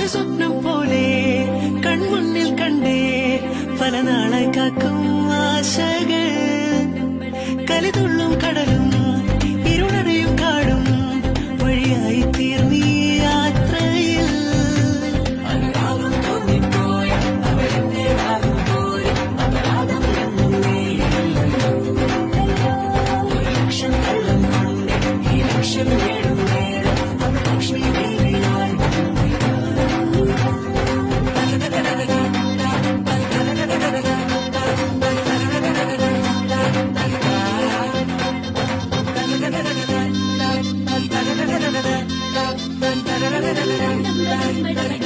ഒരു സ്വപ്നം പോലെ കൺമുന്നിൽ കണ്ടേ പല നാളായി കാക്കും ആശകൾ കലിതുള്ളും കടലും ഇരുളടയും കാടും വഴിയായി തീർന്നീ യാത്രയിൽ അനുരാഗം തോന്നിപ്പോയ അവരെന്നെ പോയി അപരാധം ഒരു ലക്ഷം കള്ളം കൊണ്ട് ഈ ലക്ഷ്യം നേടും നേരം ലക്ഷ്മി ദേവിയായി Bye.